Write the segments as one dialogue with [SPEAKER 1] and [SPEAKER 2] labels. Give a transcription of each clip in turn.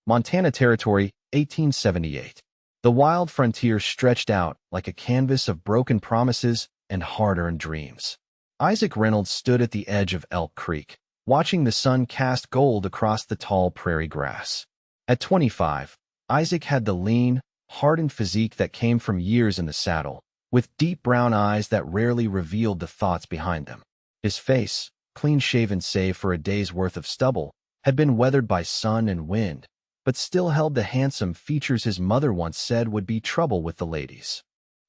[SPEAKER 1] Montana Territory, 1878. The wild frontier stretched out like a canvas of broken promises and hard-earned dreams. Isaac Reynolds stood at the edge of Elk Creek, watching the sun cast gold across the tall prairie grass. At 25, Isaac had the lean, hardened physique that came from years in the saddle, with deep brown eyes that rarely revealed the thoughts behind them. His face, clean-shaven save for a day's worth of stubble, had been weathered by sun and wind, but still held the handsome features his mother once said would be trouble with the ladies.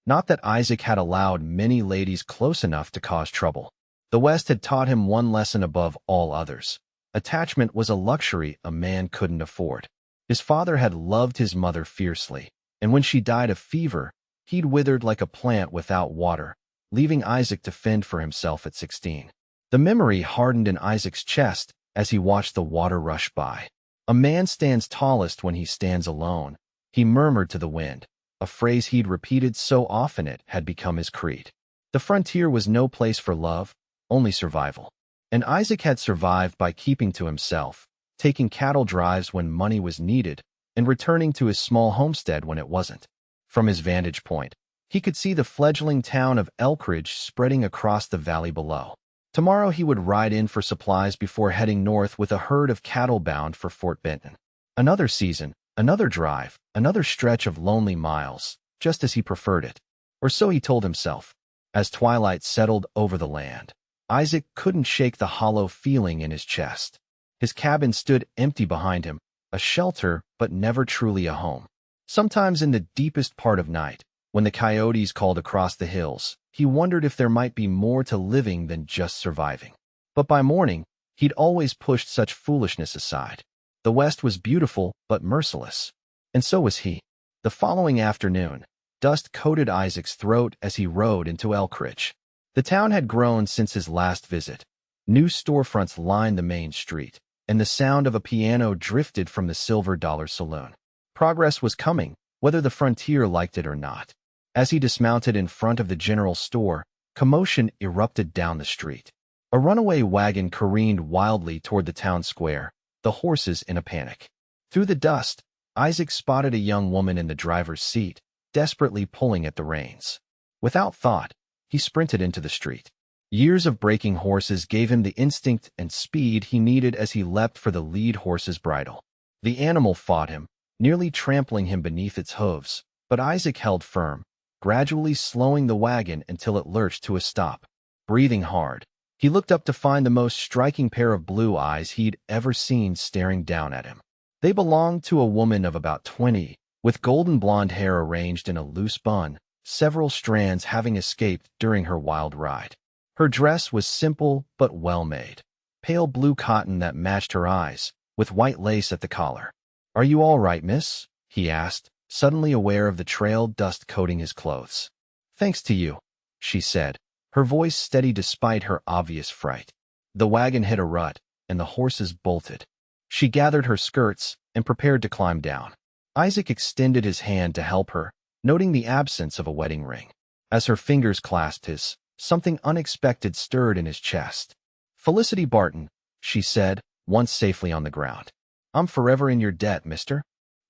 [SPEAKER 1] Not that Isaac had allowed many ladies close enough to cause trouble. The West had taught him one lesson above all others. Attachment was a luxury a man couldn't afford. His father had loved his mother fiercely, and when she died of fever, he'd withered like a plant without water, leaving Isaac to fend for himself at 16. The memory hardened in Isaac's chest as he watched the water rush by. "A man stands tallest when he stands alone," he murmured to the wind, a phrase he'd repeated so often it had become his creed. The frontier was no place for love, only survival. And Isaac had survived by keeping to himself, taking cattle drives when money was needed, and returning to his small homestead when it wasn't. From his vantage point, he could see the fledgling town of Elkridge spreading across the valley below. Tomorrow he would ride in for supplies before heading north with a herd of cattle bound for Fort Benton. Another season, another drive, another stretch of lonely miles, just as he preferred it. Or so he told himself. As twilight settled over the land, Isaac couldn't shake the hollow feeling in his chest. His cabin stood empty behind him, a shelter but never truly a home. Sometimes in the deepest part of night, when the coyotes called across the hills, he wondered if there might be more to living than just surviving. But by morning, he'd always pushed such foolishness aside. The West was beautiful but merciless. And so was he. The following afternoon, dust coated Isaac's throat as he rode into Elkridge. The town had grown since his last visit. New storefronts lined the main street, and the sound of a piano drifted from the Silver Dollar Saloon. Progress was coming, whether the frontier liked it or not. As he dismounted in front of the general store, commotion erupted down the street. A runaway wagon careened wildly toward the town square, the horses in a panic. Through the dust, Isaac spotted a young woman in the driver's seat, desperately pulling at the reins. Without thought, he sprinted into the street. Years of breaking horses gave him the instinct and speed he needed as he leapt for the lead horse's bridle. The animal fought him, nearly trampling him beneath its hooves, but Isaac held firm, gradually slowing the wagon until it lurched to a stop. Breathing hard, he looked up to find the most striking pair of blue eyes he'd ever seen staring down at him. They belonged to a woman of about 20, with golden blonde hair arranged in a loose bun, several strands having escaped during her wild ride. Her dress was simple but well-made, pale blue cotton that matched her eyes, with white lace at the collar. "Are you all right, miss?" he asked, suddenly aware of the trail dust coating his clothes. "Thanks to you," she said, her voice steady despite her obvious fright. The wagon hit a rut, and the horses bolted. She gathered her skirts and prepared to climb down. Isaac extended his hand to help her, noting the absence of a wedding ring. As her fingers clasped his, something unexpected stirred in his chest. "Felicity Barton," she said, once safely on the ground. "I'm forever in your debt, Mr.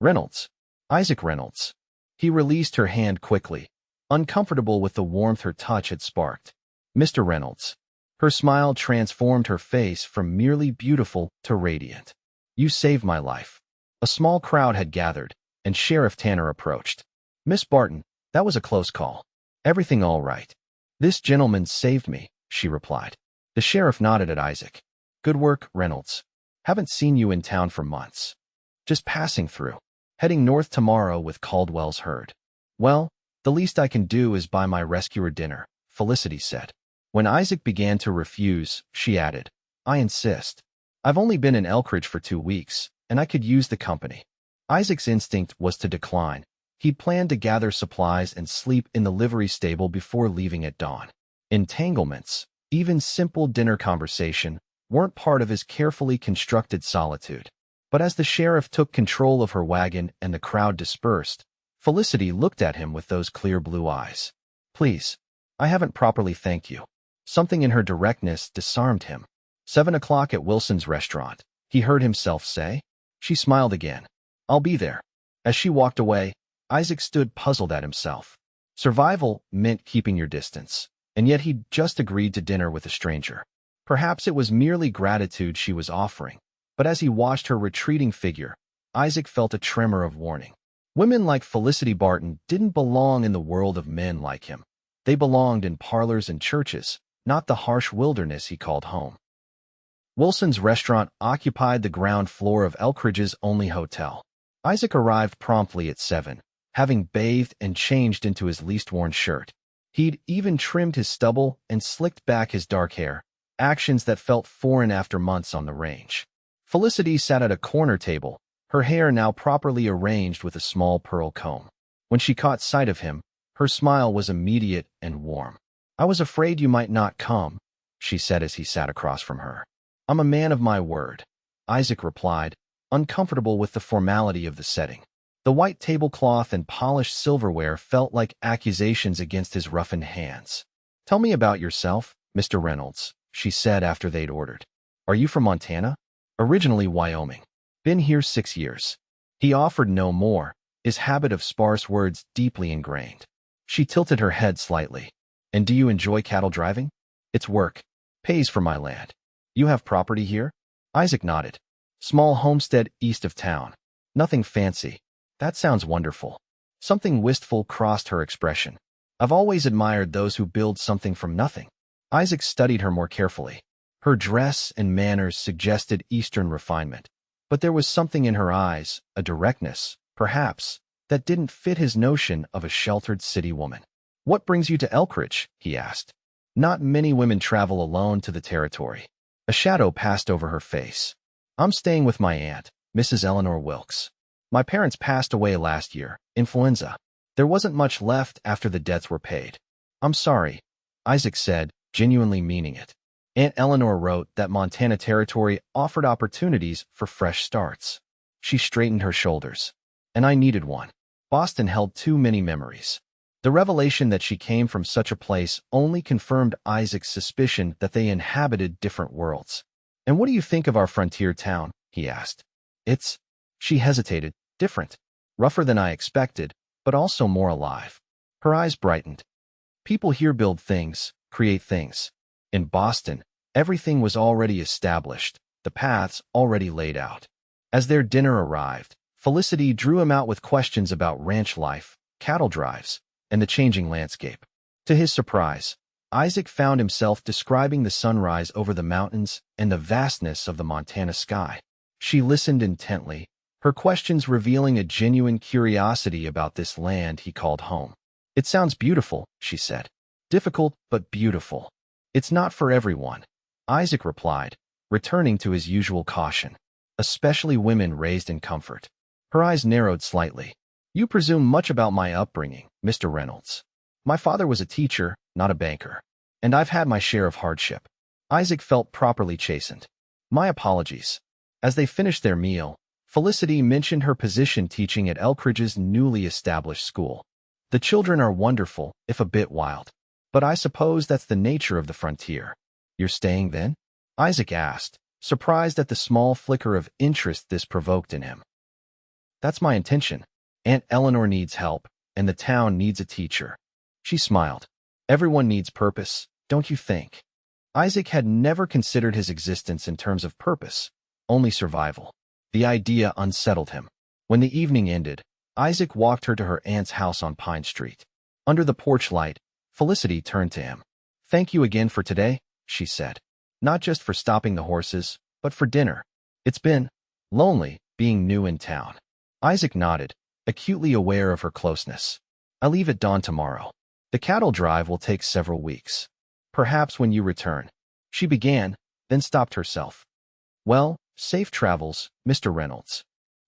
[SPEAKER 1] Reynolds." Isaac Reynolds. He released her hand quickly, uncomfortable with the warmth her touch had sparked. "Mr. Reynolds." Her smile transformed her face from merely beautiful to radiant. "You saved my life." A small crowd had gathered, and Sheriff Tanner approached. "Miss Barton, that was a close call. Everything all right?" "This gentleman saved me," she replied. The sheriff nodded at Isaac. "Good work, Reynolds. Haven't seen you in town for months." "Just passing through. Heading north tomorrow with Caldwell's herd." "Well, the least I can do is buy my rescuer dinner," Felicity said. When Isaac began to refuse, she added, "I insist. I've only been in Elkridge for 2 weeks, and I could use the company." Isaac's instinct was to decline. He'd planned to gather supplies and sleep in the livery stable before leaving at dawn. Entanglements, even simple dinner conversation, weren't part of his carefully constructed solitude. But as the sheriff took control of her wagon and the crowd dispersed, Felicity looked at him with those clear blue eyes. "Please, I haven't properly thanked you." Something in her directness disarmed him. 7 o'clock at Wilson's restaurant, he heard himself say. She smiled again. I'll be there. As she walked away, Isaac stood puzzled at himself. Survival meant keeping your distance, and yet he'd just agreed to dinner with a stranger. Perhaps it was merely gratitude she was offering, but as he watched her retreating figure, Isaac felt a tremor of warning. Women like Felicity Barton didn't belong in the world of men like him. They belonged in parlors and churches, not the harsh wilderness he called home. Wilson's restaurant occupied the ground floor of Elkridge's only hotel. Isaac arrived promptly at 7, having bathed and changed into his least-worn shirt. He'd even trimmed his stubble and slicked back his dark hair, actions that felt foreign after months on the range. Felicity sat at a corner table, her hair now properly arranged with a small pearl comb. When she caught sight of him, her smile was immediate and warm. "I was afraid you might not come," she said as he sat across from her. "I'm a man of my word," Isaac replied, uncomfortable with the formality of the setting. The white tablecloth and polished silverware felt like accusations against his roughened hands. "Tell me about yourself, Mr. Reynolds," she said after they'd ordered. "Are you from Montana?" "Originally Wyoming. Been here 6 years." He offered no more, his habit of sparse words deeply ingrained. She tilted her head slightly. "And do you enjoy cattle driving?" "It's work. Pays for my land." "You have property here?" Isaac nodded. "Small homestead east of town. Nothing fancy." "That sounds wonderful." Something wistful crossed her expression. "I've always admired those who build something from nothing." Isaac studied her more carefully. Her dress and manners suggested Eastern refinement, but there was something in her eyes, a directness, perhaps, that didn't fit his notion of a sheltered city woman. "What brings you to Elkridge?" he asked. "Not many women travel alone to the territory." A shadow passed over her face. "I'm staying with my aunt, Mrs. Eleanor Wilkes. My parents passed away last year, influenza. There wasn't much left after the debts were paid." "I'm sorry," Isaac said, genuinely meaning it. Aunt Eleanor wrote that Montana Territory offered opportunities for fresh starts. She straightened her shoulders. "And I needed one. Boston held too many memories." The revelation that she came from such a place only confirmed Isaac's suspicion that they inhabited different worlds. "And what do you think of our frontier town?" he asked. "It's," she hesitated, "different. Rougher than I expected, but also more alive." Her eyes brightened. "People here build things, create things. In Boston, everything was already established, the paths already laid out." As their dinner arrived, Felicity drew him out with questions about ranch life, cattle drives, and the changing landscape. To his surprise, Isaac found himself describing the sunrise over the mountains and the vastness of the Montana sky. She listened intently, her questions revealing a genuine curiosity about this land he called home. "It sounds beautiful," she said. "Difficult, but beautiful." "It's not for everyone," Isaac replied, returning to his usual caution. "Especially women raised in comfort." Her eyes narrowed slightly. "You presume much about my upbringing, Mr. Reynolds. My father was a teacher, not a banker. And I've had my share of hardship." Isaac felt properly chastened. "My apologies." As they finished their meal, Felicity mentioned her position teaching at Elkridge's newly established school. "The children are wonderful, if a bit wild. But I suppose that's the nature of the frontier." "You're staying then?" Isaac asked, surprised at the small flicker of interest this provoked in him. "That's my intention. Aunt Eleanor needs help, and the town needs a teacher." She smiled. "Everyone needs purpose, don't you think?" Isaac had never considered his existence in terms of purpose, only survival. The idea unsettled him. When the evening ended, Isaac walked her to her aunt's house on Pine Street. Under the porch light, Felicity turned to him. "Thank you again for today," she said. "Not just for stopping the horses, but for dinner. It's been lonely being new in town." Isaac nodded, acutely aware of her closeness. "I leave at dawn tomorrow. The cattle drive will take several weeks. Perhaps when you return." She began, then stopped herself. "Well, safe travels, Mr. Reynolds."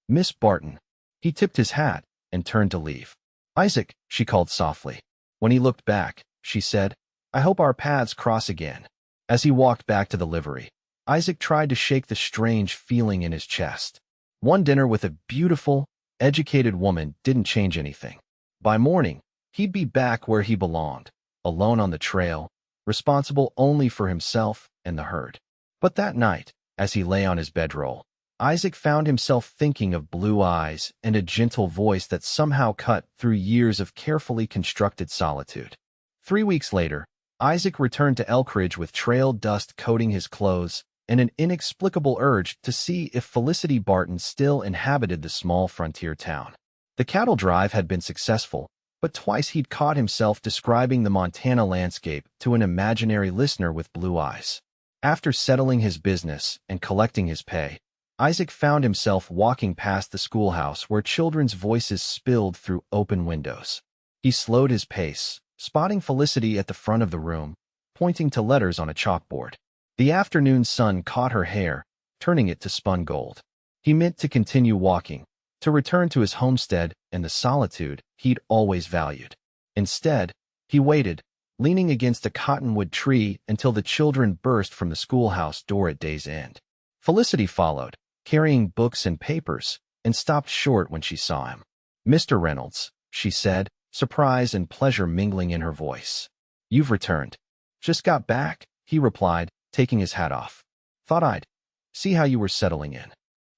[SPEAKER 1] "Miss Barton." He tipped his hat and turned to leave. "Isaac," she called softly. When he looked back, she said, "I hope our paths cross again." As he walked back to the livery, Isaac tried to shake the strange feeling in his chest. One dinner with a beautiful, educated woman didn't change anything. By morning, he'd be back where he belonged, alone on the trail, responsible only for himself and the herd. But that night, as he lay on his bedroll, Isaac found himself thinking of blue eyes and a gentle voice that somehow cut through years of carefully constructed solitude. 3 weeks later, Isaac returned to Elkridge with trail dust coating his clothes and an inexplicable urge to see if Felicity Barton still inhabited the small frontier town. The cattle drive had been successful, but twice he'd caught himself describing the Montana landscape to an imaginary listener with blue eyes. After settling his business and collecting his pay, Isaac found himself walking past the schoolhouse where children's voices spilled through open windows. He slowed his pace, spotting Felicity at the front of the room, pointing to letters on a chalkboard. The afternoon sun caught her hair, turning it to spun gold. He meant to continue walking, to return to his homestead and the solitude he'd always valued. Instead, he waited, leaning against a cottonwood tree until the children burst from the schoolhouse door at day's end. Felicity followed, carrying books and papers, and stopped short when she saw him. "Mr. Reynolds," she said, surprise and pleasure mingling in her voice. "You've returned." "Just got back," he replied, taking his hat off. "Thought I'd see how you were settling in."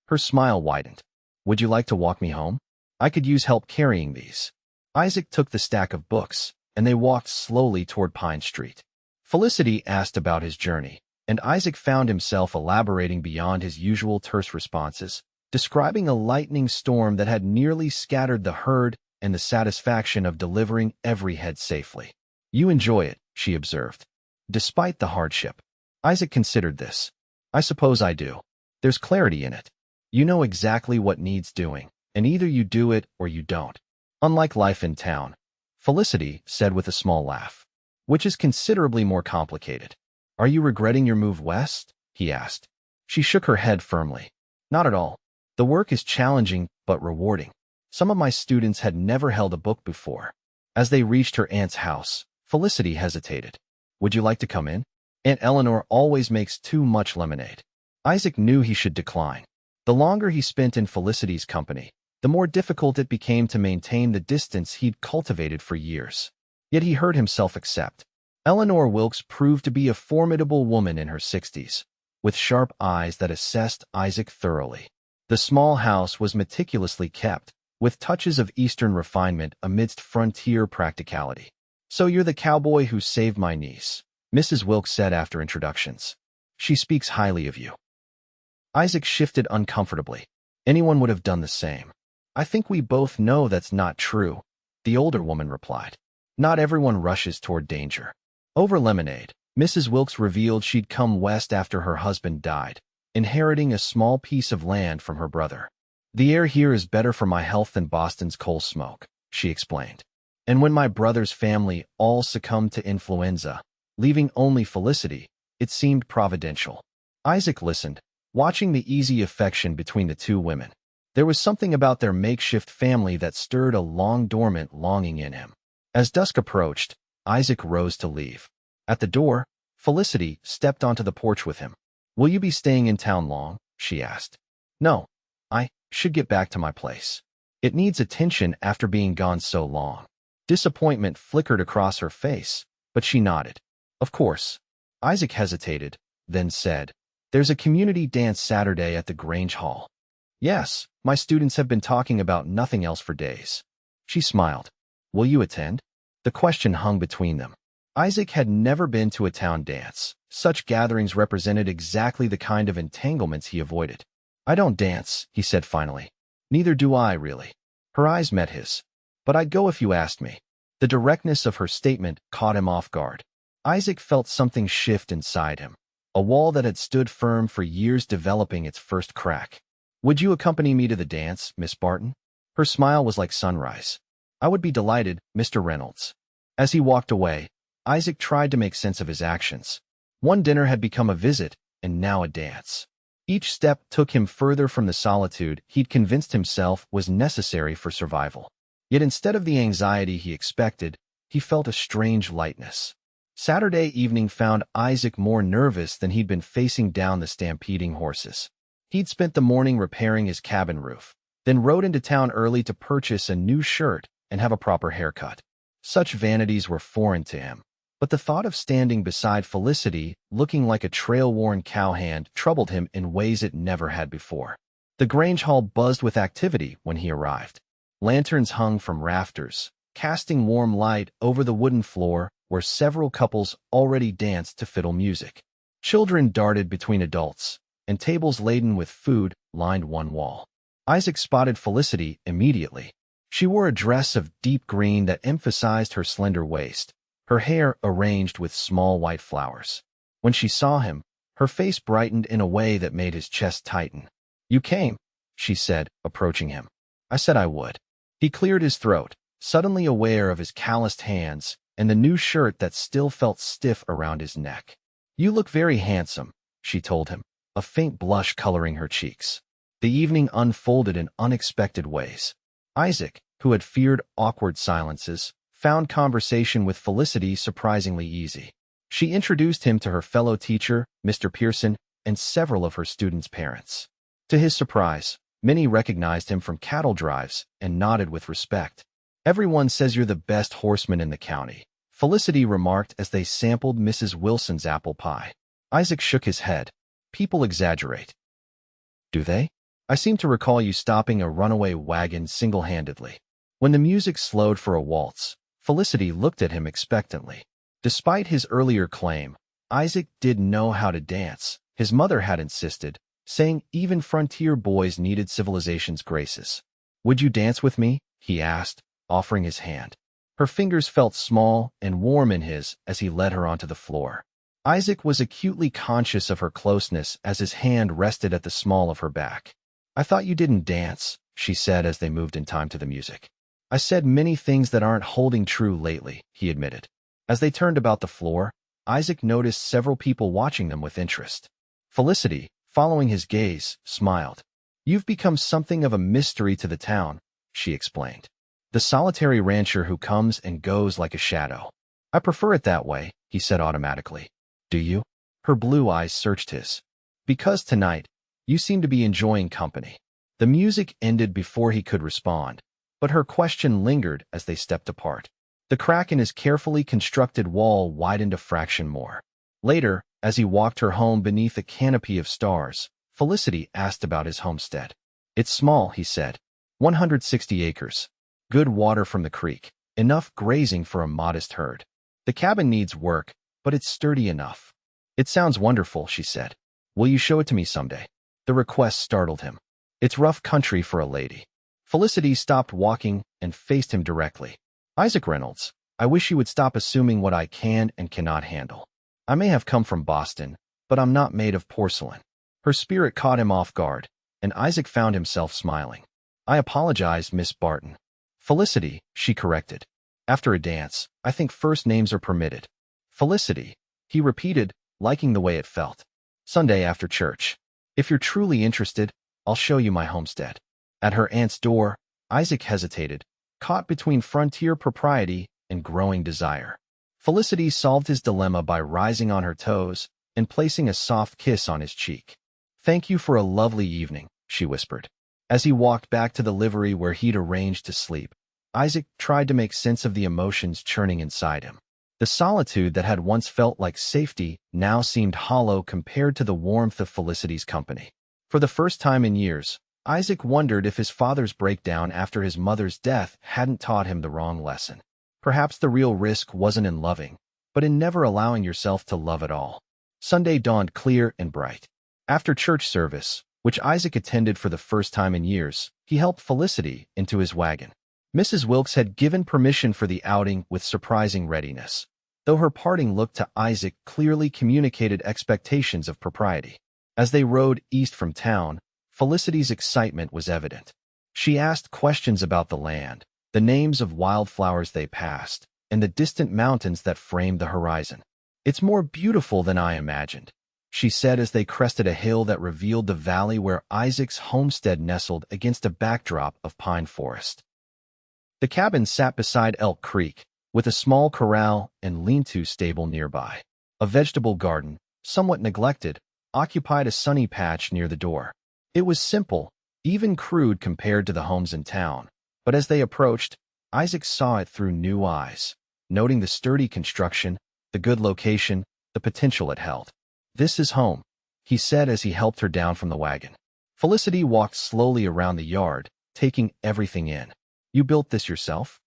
[SPEAKER 1] Her smile widened. "Would you like to walk me home? I could use help carrying these." Isaac took the stack of books, and they walked slowly toward Pine Street. Felicity asked about his journey, and Isaac found himself elaborating beyond his usual terse responses, describing a lightning storm that had nearly scattered the herd and the satisfaction of delivering every head safely. "You enjoy it," she observed. "Despite the hardship." Isaac considered this. "I suppose I do. There's clarity in it. You know exactly what needs doing, and either you do it or you don't. Unlike life in town," Felicity said with a small laugh, "which is considerably more complicated." "Are you regretting your move west?" he asked. She shook her head firmly. "Not at all. The work is challenging but rewarding. Some of my students had never held a book before." As they reached her aunt's house, Felicity hesitated. "Would you like to come in? Aunt Eleanor always makes too much lemonade." Isaac knew he should decline. The longer he spent in Felicity's company, the more difficult it became to maintain the distance he'd cultivated for years. Yet he heard himself accept. Eleanor Wilkes proved to be a formidable woman in her 60s, with sharp eyes that assessed Isaac thoroughly. The small house was meticulously kept, with touches of Eastern refinement amidst frontier practicality. "So you're the cowboy who saved my niece," Mrs. Wilkes said after introductions. "She speaks highly of you." Isaac shifted uncomfortably. "Anyone would have done the same." "I think we both know that's not true," the older woman replied. "Not everyone rushes toward danger." Over lemonade, Mrs. Wilkes revealed she'd come west after her husband died, inheriting a small piece of land from her brother. "The air here is better for my health than Boston's coal smoke," she explained. "And when my brother's family all succumbed to influenza, leaving only Felicity, it seemed providential." Isaac listened, watching the easy affection between the two women. There was something about their makeshift family that stirred a long-dormant longing in him. As dusk approached, Isaac rose to leave. At the door, Felicity stepped onto the porch with him. "Will you be staying in town long?" she asked. "No. I should get back to my place. It needs attention after being gone so long." Disappointment flickered across her face, but she nodded. "Of course." Isaac hesitated, then said, "There's a community dance Saturday at the Grange Hall." "Yes, my students have been talking about nothing else for days." She smiled. "Will you attend?" The question hung between them. Isaac had never been to a town dance. Such gatherings represented exactly the kind of entanglements he avoided. "I don't dance," he said finally. "Neither do I, really." Her eyes met his. "But I'd go if you asked me." The directness of her statement caught him off guard. Isaac felt something shift inside him, a wall that had stood firm for years developing its first crack. "Would you accompany me to the dance, Miss Barton?" Her smile was like sunrise. "I would be delighted, Mr. Reynolds." As he walked away, Isaac tried to make sense of his actions. One dinner had become a visit, and now a dance. Each step took him further from the solitude he'd convinced himself was necessary for survival. Yet instead of the anxiety he expected, he felt a strange lightness. Saturday evening found Isaac more nervous than he'd been facing down the stampeding horses. He'd spent the morning repairing his cabin roof, then rode into town early to purchase a new shirt and have a proper haircut. Such vanities were foreign to him, but the thought of standing beside Felicity, looking like a trail-worn cowhand, troubled him in ways it never had before. The Grange hall buzzed with activity when he arrived. Lanterns hung from rafters, casting warm light over the wooden floor where several couples already danced to fiddle music. Children darted between adults, and tables laden with food lined one wall. Isaac spotted Felicity immediately. She wore a dress of deep green that emphasized her slender waist, her hair arranged with small white flowers. When she saw him, her face brightened in a way that made his chest tighten. "You came," she said, approaching him. "I said I would." He cleared his throat, suddenly aware of his calloused hands and the new shirt that still felt stiff around his neck. "You look very handsome," she told him, a faint blush coloring her cheeks. The evening unfolded in unexpected ways. Isaac, who had feared awkward silences, found conversation with Felicity surprisingly easy. She introduced him to her fellow teacher, Mr. Pearson, and several of her students' parents. To his surprise, many recognized him from cattle drives and nodded with respect. "Everyone says you're the best horseman in the county," Felicity remarked as they sampled Mrs. Wilson's apple pie. Isaac shook his head. "People exaggerate." "Do they? I seem to recall you stopping a runaway wagon single-handedly." When the music slowed for a waltz, Felicity looked at him expectantly. Despite his earlier claim, Isaac did know how to dance. His mother had insisted, saying even frontier boys needed civilization's graces. "Would you dance with me?" he asked, offering his hand. Her fingers felt small and warm in his as he led her onto the floor. Isaac was acutely conscious of her closeness as his hand rested at the small of her back. "I thought you didn't dance," she said as they moved in time to the music. "I said many things that aren't holding true lately," he admitted. As they turned about the floor, Isaac noticed several people watching them with interest. Felicity, following his gaze, smiled. "You've become something of a mystery to the town," she explained. "The solitary rancher who comes and goes like a shadow." "I prefer it that way," he said automatically. "Do you?" Her blue eyes searched his. "Because tonight, you seem to be enjoying company." The music ended before he could respond, but her question lingered as they stepped apart. The crack in his carefully constructed wall widened a fraction more. Later, as he walked her home beneath a canopy of stars, Felicity asked about his homestead. "It's small," he said. 160 acres. Good water from the creek. Enough grazing for a modest herd. The cabin needs work, but it's sturdy enough." "It sounds wonderful," she said. "Will you show it to me someday?" The request startled him. "It's rough country for a lady." Felicity stopped walking and faced him directly. "Isaac Reynolds, I wish you would stop assuming what I can and cannot handle. I may have come from Boston, but I'm not made of porcelain." Her spirit caught him off guard, and Isaac found himself smiling. "I apologize, Miss Barton." "Felicity," she corrected. "After a dance, I think first names are permitted." "Felicity," he repeated, liking the way it felt. "Sunday after church. If you're truly interested, I'll show you my homestead." At her aunt's door, Isaac hesitated, caught between frontier propriety and growing desire. Felicity solved his dilemma by rising on her toes and placing a soft kiss on his cheek. "Thank you for a lovely evening," she whispered. As he walked back to the livery where he'd arranged to sleep, Isaac tried to make sense of the emotions churning inside him. The solitude that had once felt like safety now seemed hollow compared to the warmth of Felicity's company. For the first time in years, Isaac wondered if his father's breakdown after his mother's death hadn't taught him the wrong lesson. Perhaps the real risk wasn't in loving, but in never allowing yourself to love at all. Sunday dawned clear and bright. After church service, which Isaac attended for the first time in years, he helped Felicity into his wagon. Mrs. Wilkes had given permission for the outing with surprising readiness, though her parting look to Isaac clearly communicated expectations of propriety. As they rode east from town, Felicity's excitement was evident. She asked questions about the land, the names of wildflowers they passed, and the distant mountains that framed the horizon. "It's more beautiful than I imagined," she said as they crested a hill that revealed the valley where Isaac's homestead nestled against a backdrop of pine forest. The cabin sat beside Elk Creek, with a small corral and lean-to stable nearby. A vegetable garden, somewhat neglected, occupied a sunny patch near the door. It was simple, even crude compared to the homes in town, but as they approached, Isaac saw it through new eyes, noting the sturdy construction, the good location, the potential it held. "This is home," he said as he helped her down from the wagon. Felicity walked slowly around the yard, taking everything in. You built this yourself?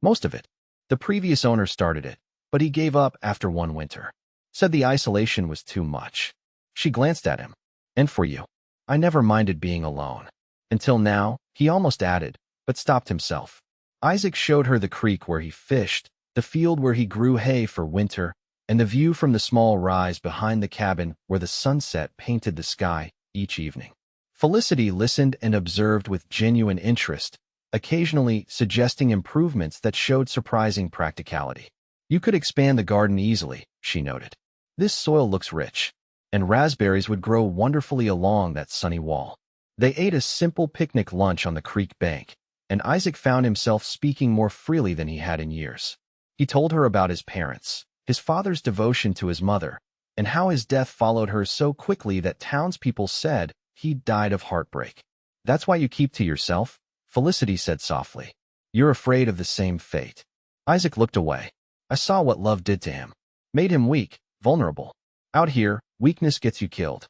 [SPEAKER 1] Most of it. The previous owner started it, but he gave up after one winter. Said the isolation was too much. She glanced at him. And for you. I never minded being alone. Until now, he almost added, but stopped himself. Isaac showed her the creek where he fished, the field where he grew hay for winter, and the view from the small rise behind the cabin where the sunset painted the sky each evening. Felicity listened and observed with genuine interest, occasionally suggesting improvements that showed surprising practicality. You could expand the garden easily, she noted. This soil looks rich, and raspberries would grow wonderfully along that sunny wall. They ate a simple picnic lunch on the creek bank, and Isaac found himself speaking more freely than he had in years. He told her about his parents, his father's devotion to his mother, and how his death followed her so quickly that townspeople said he died of heartbreak. That's why you keep to yourself? Felicity said softly. You're afraid of the same fate. Isaac looked away. I saw what love did to him. Made him weak, vulnerable. Out here, weakness gets you killed.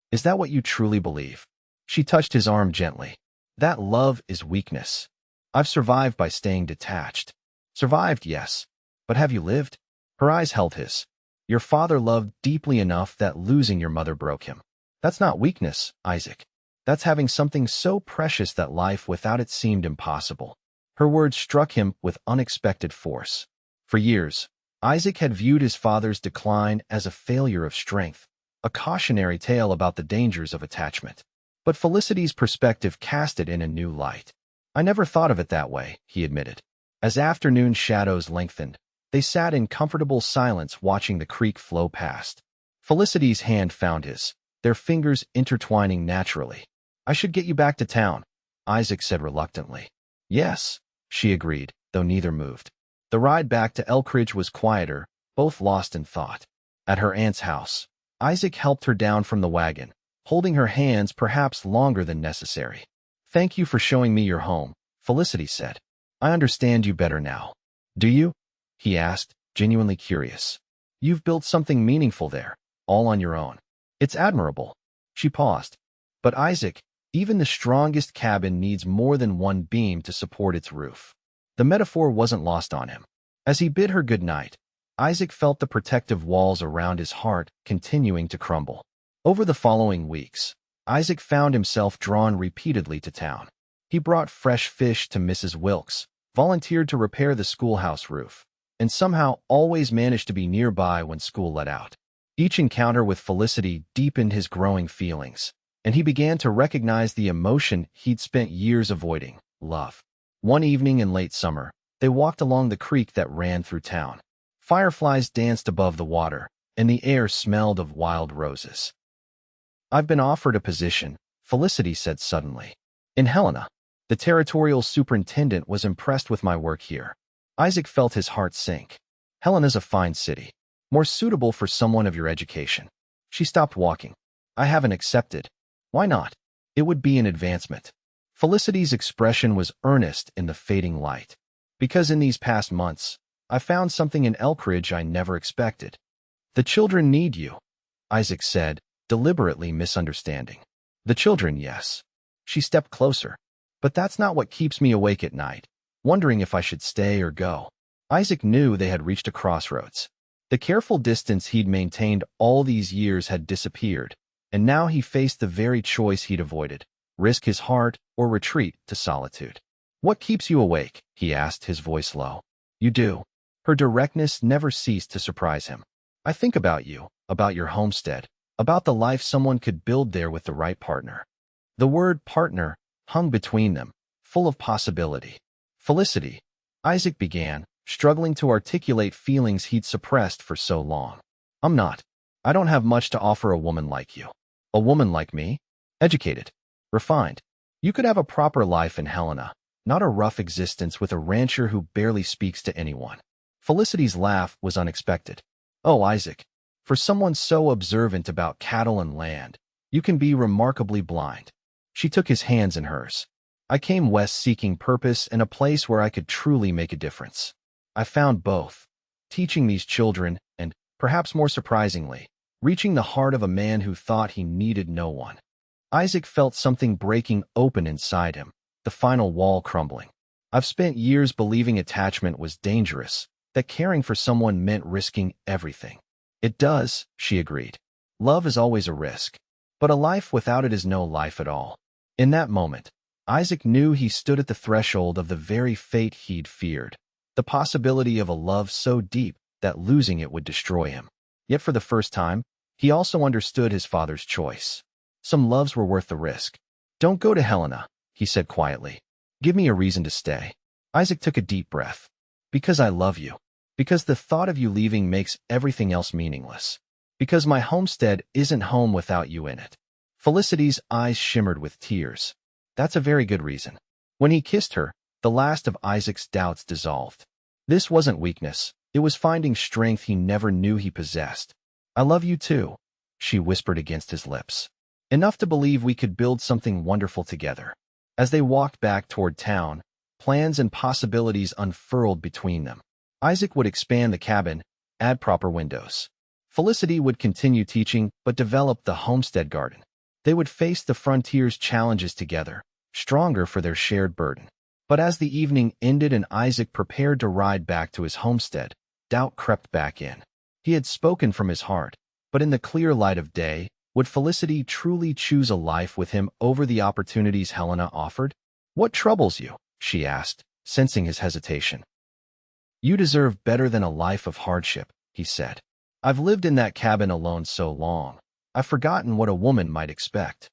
[SPEAKER 1] Is that what you truly believe? She touched his arm gently. That love is weakness. I've survived by staying detached. Survived, yes. But have you lived? Her eyes held his. Your father loved deeply enough that losing your mother broke him. That's not weakness, Isaac. That's having something so precious that life without it seemed impossible. Her words struck him with unexpected force. For years, Isaac had viewed his father's decline as a failure of strength, a cautionary tale about the dangers of attachment. But Felicity's perspective cast it in a new light. I never thought of it that way, he admitted. As afternoon shadows lengthened, they sat in comfortable silence watching the creek flow past. Felicity's hand found his, their fingers intertwining naturally. I should get you back to town, Isaac said reluctantly. Yes, she agreed, though neither moved. The ride back to Elkridge was quieter, both lost in thought. At her aunt's house, Isaac helped her down from the wagon, holding her hands perhaps longer than necessary. Thank you for showing me your home, Felicity said. I understand you better now. Do you? He asked, genuinely curious. You've built something meaningful there, all on your own. It's admirable. She paused. But Isaac, even the strongest cabin needs more than one beam to support its roof. The metaphor wasn't lost on him. As he bid her good night, Isaac felt the protective walls around his heart continuing to crumble. Over the following weeks, Isaac found himself drawn repeatedly to town. He brought fresh fish to Mrs. Wilkes, volunteered to repair the schoolhouse roof, and somehow always managed to be nearby when school let out. Each encounter with Felicity deepened his growing feelings, and he began to recognize the emotion he'd spent years avoiding, love. One evening in late summer, they walked along the creek that ran through town. Fireflies danced above the water, and the air smelled of wild roses. I've been offered a position, Felicity said suddenly. In Helena. The territorial superintendent was impressed with my work here. Isaac felt his heart sink. Helena's a fine city, more suitable for someone of your education. She stopped walking. I haven't accepted. Why not? It would be an advancement. Felicity's expression was earnest in the fading light. Because in these past months, I found something in Elkridge I never expected. The children need you, Isaac said, deliberately misunderstanding. The children, yes. She stepped closer. But that's not what keeps me awake at night, wondering if I should stay or go. Isaac knew they had reached a crossroads. The careful distance he'd maintained all these years had disappeared, and now he faced the very choice he'd avoided, risk his heart or retreat to solitude. What keeps you awake? He asked, his voice low. You do. Her directness never ceased to surprise him. I think about you, about your homestead, about the life someone could build there with the right partner. The word partner hung between them, full of possibility. Felicity, Isaac began, struggling to articulate feelings he'd suppressed for so long. I'm not. I don't have much to offer a woman like you. A woman like me? Educated. Refined. You could have a proper life in Helena, not a rough existence with a rancher who barely speaks to anyone. Felicity's laugh was unexpected. Oh, Isaac, for someone so observant about cattle and land, you can be remarkably blind. She took his hands in hers. I came west seeking purpose and a place where I could truly make a difference. I found both, teaching these children and, perhaps more surprisingly, reaching the heart of a man who thought he needed no one. Isaac felt something breaking open inside him, the final wall crumbling. I've spent years believing attachment was dangerous, that caring for someone meant risking everything. It does, she agreed. Love is always a risk, but a life without it is no life at all. In that moment, Isaac knew he stood at the threshold of the very fate he'd feared, the possibility of a love so deep that losing it would destroy him. Yet for the first time, he also understood his father's choice. Some loves were worth the risk. Don't go to Helena, he said quietly. Give me a reason to stay. Isaac took a deep breath. Because I love you. Because the thought of you leaving makes everything else meaningless. Because my homestead isn't home without you in it. Felicity's eyes shimmered with tears. That's a very good reason. When he kissed her, the last of Isaac's doubts dissolved. This wasn't weakness. It was finding strength he never knew he possessed. I love you too, she whispered against his lips. Enough to believe we could build something wonderful together. As they walked back toward town, plans and possibilities unfurled between them. Isaac would expand the cabin, add proper windows. Felicity would continue teaching but develop the homestead garden. They would face the frontier's challenges together, stronger for their shared burden. But as the evening ended and Isaac prepared to ride back to his homestead, doubt crept back in. He had spoken from his heart, but in the clear light of day, would Felicity truly choose a life with him over the opportunities Helena offered? What troubles you? She asked, sensing his hesitation. You deserve better than a life of hardship, he said. I've lived in that cabin alone so long. I've forgotten what a woman might expect.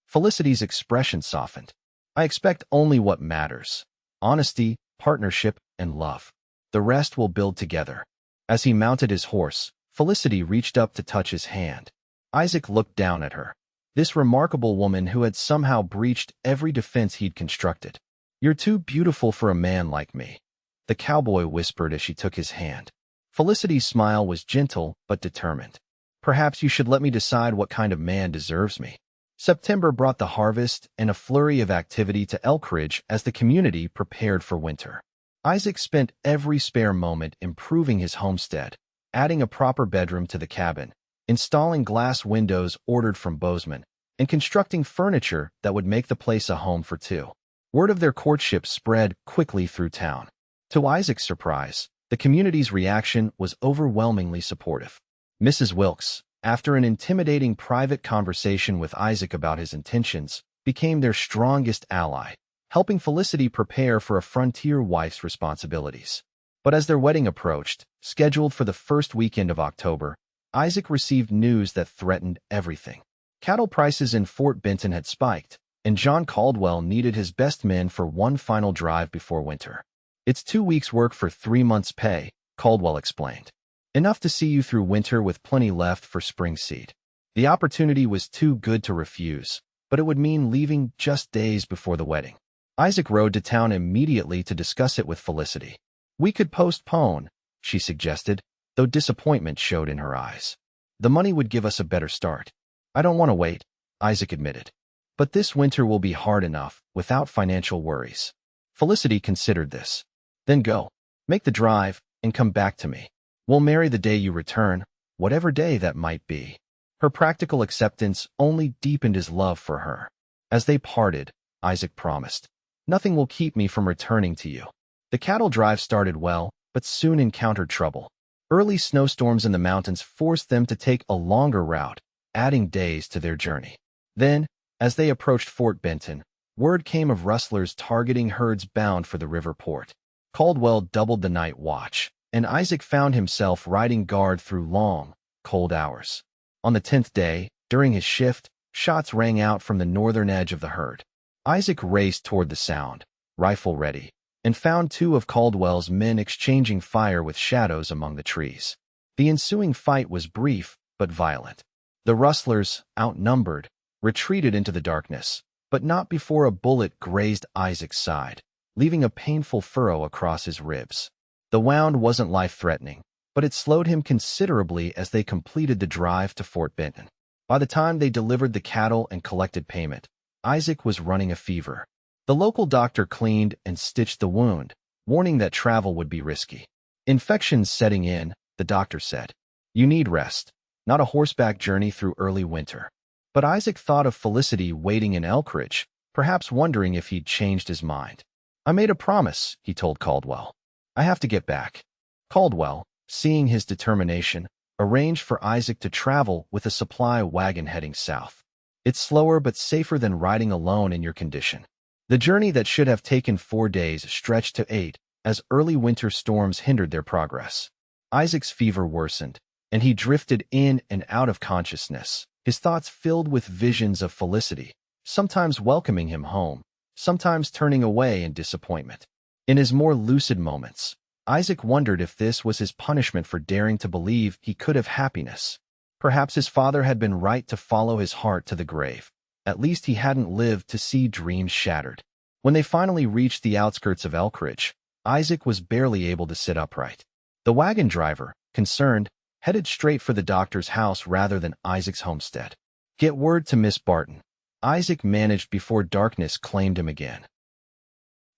[SPEAKER 1] Felicity's expression softened. I expect only what matters. Honesty, partnership, and love. The rest will build together. As he mounted his horse, Felicity reached up to touch his hand. Isaac looked down at her. This remarkable woman who had somehow breached every defense he'd constructed. You're too beautiful for a man like me, the cowboy whispered as she took his hand. Felicity's smile was gentle but determined. Perhaps you should let me decide what kind of man deserves me. September brought the harvest and a flurry of activity to Elkridge as the community prepared for winter. Isaac spent every spare moment improving his homestead, adding a proper bedroom to the cabin, installing glass windows ordered from Bozeman, and constructing furniture that would make the place a home for two. Word of their courtship spread quickly through town. To Isaac's surprise, the community's reaction was overwhelmingly supportive. Mrs. Wilkes, after an intimidating private conversation with Isaac about his intentions, became their strongest ally, helping Felicity prepare for a frontier wife's responsibilities. But as their wedding approached, scheduled for the first weekend of October, Isaac received news that threatened everything. Cattle prices in Fort Benton had spiked, and John Caldwell needed his best men for one final drive before winter. It's 2 weeks' work for 3 months' pay, Caldwell explained. Enough to see you through winter with plenty left for spring seed. The opportunity was too good to refuse, but it would mean leaving just days before the wedding. Isaac rode to town immediately to discuss it with Felicity. We could postpone, she suggested, though disappointment showed in her eyes. The money would give us a better start. I don't want to wait, Isaac admitted. But this winter will be hard enough, without financial worries. Felicity considered this. Then go. Make the drive, and come back to me. We'll marry the day you return, whatever day that might be. Her practical acceptance only deepened his love for her. As they parted, Isaac promised, nothing will keep me from returning to you. The cattle drive started well, but soon encountered trouble. Early snowstorms in the mountains forced them to take a longer route, adding days to their journey. Then, as they approached Fort Benton, word came of rustlers targeting herds bound for the river port. Caldwell doubled the night watch, and Isaac found himself riding guard through long, cold hours. On the 10th day, during his shift, shots rang out from the northern edge of the herd. Isaac raced toward the sound, rifle ready, and found 2 of Caldwell's men exchanging fire with shadows among the trees. The ensuing fight was brief but violent. The rustlers, outnumbered, retreated into the darkness, but not before a bullet grazed Isaac's side, leaving a painful furrow across his ribs. The wound wasn't life-threatening, but it slowed him considerably as they completed the drive to Fort Benton. By the time they delivered the cattle and collected payment, Isaac was running a fever. The local doctor cleaned and stitched the wound, warning that travel would be risky. Infections setting in, the doctor said. You need rest, not a horseback journey through early winter. But Isaac thought of Felicity waiting in Elkridge, perhaps wondering if he'd changed his mind. "I made a promise," he told Caldwell. "I have to get back." Caldwell, seeing his determination, arranged for Isaac to travel with a supply wagon heading south. It's slower but safer than riding alone in your condition. The journey that should have taken 4 days stretched to 8, as early winter storms hindered their progress. Isaac's fever worsened, and he drifted in and out of consciousness, his thoughts filled with visions of Felicity, sometimes welcoming him home, sometimes turning away in disappointment. In his more lucid moments, Isaac wondered if this was his punishment for daring to believe he could have happiness. Perhaps his father had been right to follow his heart to the grave. At least he hadn't lived to see dreams shattered. When they finally reached the outskirts of Elkridge, Isaac was barely able to sit upright. The wagon driver, concerned, headed straight for the doctor's house rather than Isaac's homestead. "Get word to Miss Barton," Isaac managed before darkness claimed him again.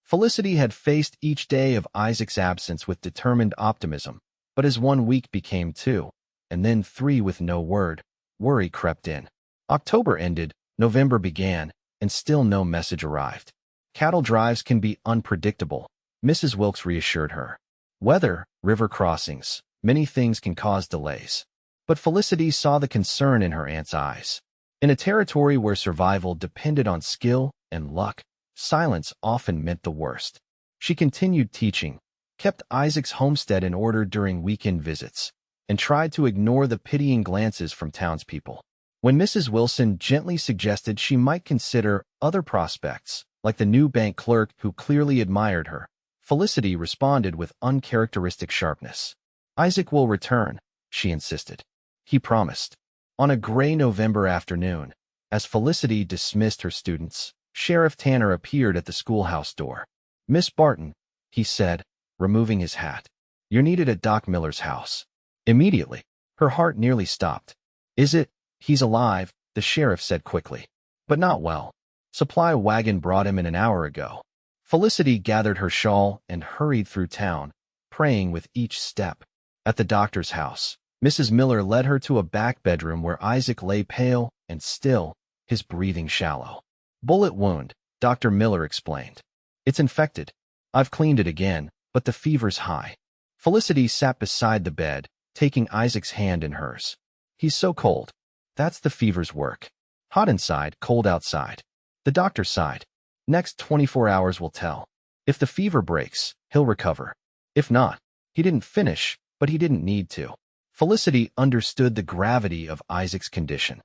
[SPEAKER 1] Felicity had faced each day of Isaac's absence with determined optimism, but as 1 week became 2, and then 3 with no word, worry crept in. October ended, November began, and still no message arrived. "Cattle drives can be unpredictable," Mrs. Wilkes reassured her. "Weather, river crossings, many things can cause delays." But Felicity saw the concern in her aunt's eyes. In a territory where survival depended on skill and luck, silence often meant the worst. She continued teaching, kept Isaac's homestead in order during weekend visits, and tried to ignore the pitying glances from townspeople. When Mrs. Wilson gently suggested she might consider other prospects, like the new bank clerk who clearly admired her, Felicity responded with uncharacteristic sharpness. "Isaac will return," she insisted. "He promised." On a gray November afternoon, as Felicity dismissed her students, Sheriff Tanner appeared at the schoolhouse door. "Miss Barton," he said, removing his hat. "You're needed at Doc Miller's house." Immediately, her heart nearly stopped. "Is it? He's alive," the sheriff said quickly. "But not well. Supply wagon brought him in an hour ago." Felicity gathered her shawl and hurried through town, praying with each step. At the doctor's house, Mrs. Miller led her to a back bedroom where Isaac lay pale and still, his breathing shallow. "Bullet wound," Dr. Miller explained. "It's infected. I've cleaned it again, but the fever's high." Felicity sat beside the bed, taking Isaac's hand in hers. "He's so cold." "That's the fever's work. Hot inside, cold outside." The doctor sighed. "Next 24 hours will tell. If the fever breaks, he'll recover. If not, he didn't finish, but he didn't need to." Felicity understood the gravity of Isaac's condition.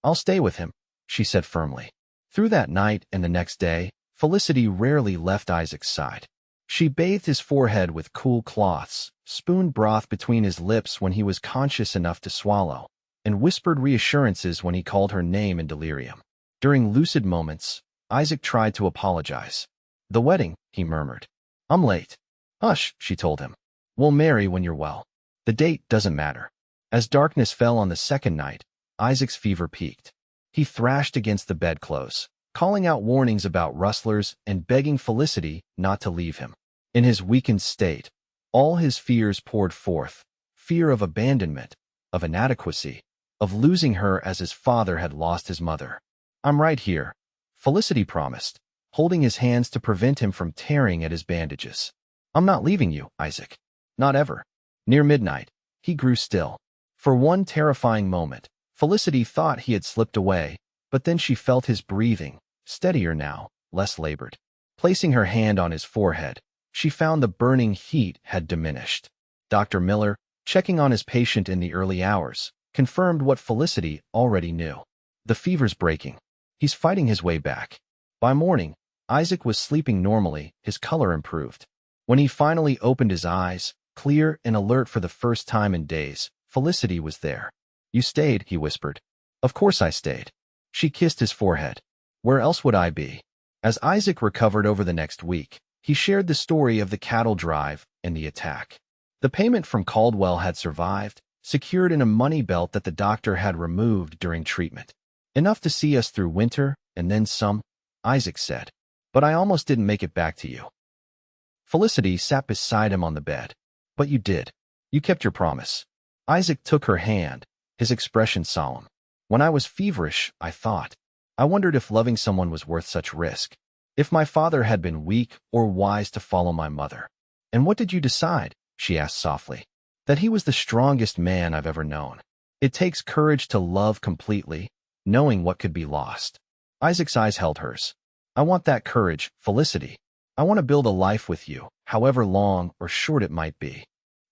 [SPEAKER 1] "I'll stay with him," she said firmly. Through that night and the next day, Felicity rarely left Isaac's side. She bathed his forehead with cool cloths, spooned broth between his lips when he was conscious enough to swallow, and whispered reassurances when he called her name in delirium. During lucid moments, Isaac tried to apologize. "The wedding," he murmured. "I'm late." "Hush," she told him. "We'll marry when you're well. The date doesn't matter." As darkness fell on the second night, Isaac's fever peaked. He thrashed against the bedclothes, calling out warnings about rustlers and begging Felicity not to leave him. In his weakened state, all his fears poured forth: fear of abandonment, of inadequacy, of losing her as his father had lost his mother. "I'm right here," Felicity promised, holding his hands to prevent him from tearing at his bandages. "I'm not leaving you, Isaac. Not ever." Near midnight, he grew still. For one terrifying moment, Felicity thought he had slipped away, but then she felt his breathing, steadier now, less labored. Placing her hand on his forehead, she found the burning heat had diminished. Dr. Miller, checking on his patient in the early hours, confirmed what Felicity already knew. The fever's breaking. He's fighting his way back. By morning, Isaac was sleeping normally, his color improved. When he finally opened his eyes, clear and alert for the first time in days, Felicity was there. "You stayed," he whispered. "Of course I stayed." She kissed his forehead. "Where else would I be?" As Isaac recovered over the next week, he shared the story of the cattle drive and the attack. The payment from Caldwell had survived, secured in a money belt that the doctor had removed during treatment. "Enough to see us through winter, and then some," Isaac said. "But I almost didn't make it back to you." Felicity sat beside him on the bed. "But you did. You kept your promise." Isaac took her hand, his expression solemn. When I was feverish, I thought. I wondered if loving someone was worth such risk. If my father had been weak or wise to follow my mother. And what did you decide? She asked softly. That he was the strongest man I've ever known. It takes courage to love completely, knowing what could be lost. Isaac's eyes held hers. I want that courage, Felicity. I want to build a life with you, however long or short it might be.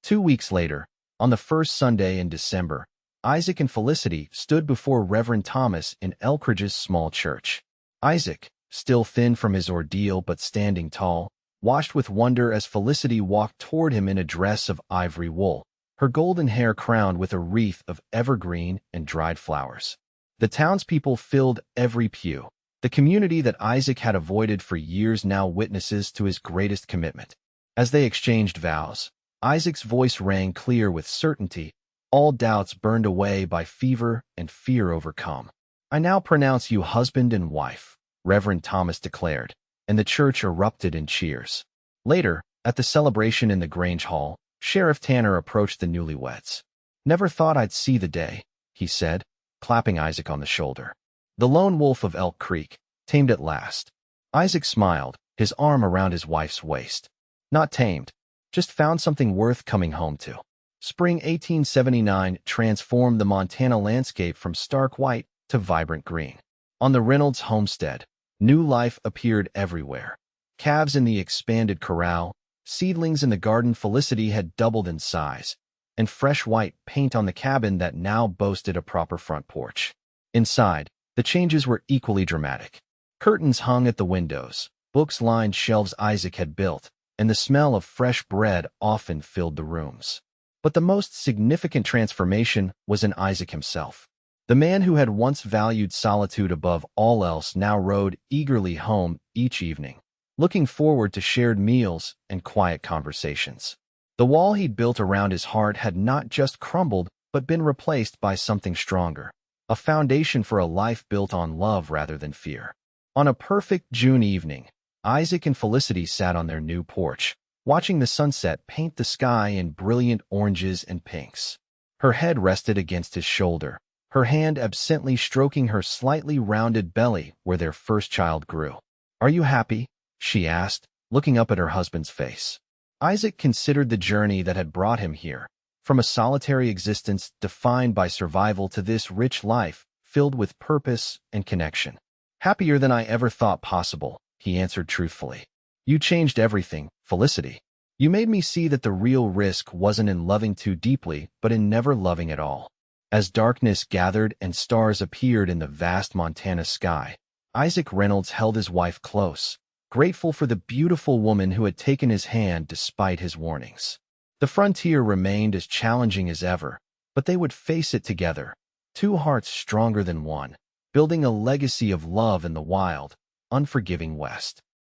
[SPEAKER 1] 2 weeks later, on the first Sunday in December, Isaac and Felicity stood before Reverend Thomas in Elkridge's small church. Isaac, still thin from his ordeal but standing tall, watched with wonder as Felicity walked toward him in a dress of ivory wool, her golden hair crowned with a wreath of evergreen and dried flowers. The townspeople filled every pew. The community that Isaac had avoided for years now witnesses to his greatest commitment. As they exchanged vows, Isaac's voice rang clear with certainty, all doubts burned away by fever and fear overcome. I now pronounce you husband and wife, Reverend Thomas declared, and the church erupted in cheers. Later, at the celebration in the Grange Hall, Sheriff Tanner approached the newlyweds. Never thought I'd see the day, he said, clapping Isaac on the shoulder. The lone wolf of Elk Creek, tamed at last. Isaac smiled, his arm around his wife's waist. Not tamed, just found something worth coming home to. Spring 1879 transformed the Montana landscape from stark white to vibrant green. On the Reynolds homestead, new life appeared everywhere. Calves in the expanded corral, seedlings in the garden Felicity had doubled in size, and fresh white paint on the cabin that now boasted a proper front porch. Inside, the changes were equally dramatic. Curtains hung at the windows, books lined shelves Isaac had built, and the smell of fresh bread often filled the rooms. But the most significant transformation was in Isaac himself. The man who had once valued solitude above all else now rode eagerly home each evening, looking forward to shared meals and quiet conversations. The wall he'd built around his heart had not just crumbled, but been replaced by something stronger. A foundation for a life built on love rather than fear. On a perfect June evening, Isaac and Felicity sat on their new porch, watching the sunset paint the sky in brilliant oranges and pinks. Her head rested against his shoulder, her hand absently stroking her slightly rounded belly where their first child grew. Are you happy? She asked, looking up at her husband's face. Isaac considered the journey that had brought him here. From a solitary existence defined by survival to this rich life filled with purpose and connection. Happier than I ever thought possible, he answered truthfully. You changed everything, Felicity. You made me see that the real risk wasn't in loving too deeply, but in never loving at all. As darkness gathered and stars appeared in the vast Montana sky, Isaac Reynolds held his wife close, grateful for the beautiful woman who had taken his hand despite his warnings. The frontier remained as challenging as ever, but they would face it together, two hearts stronger than one, building a legacy of love in the wild, unforgiving West.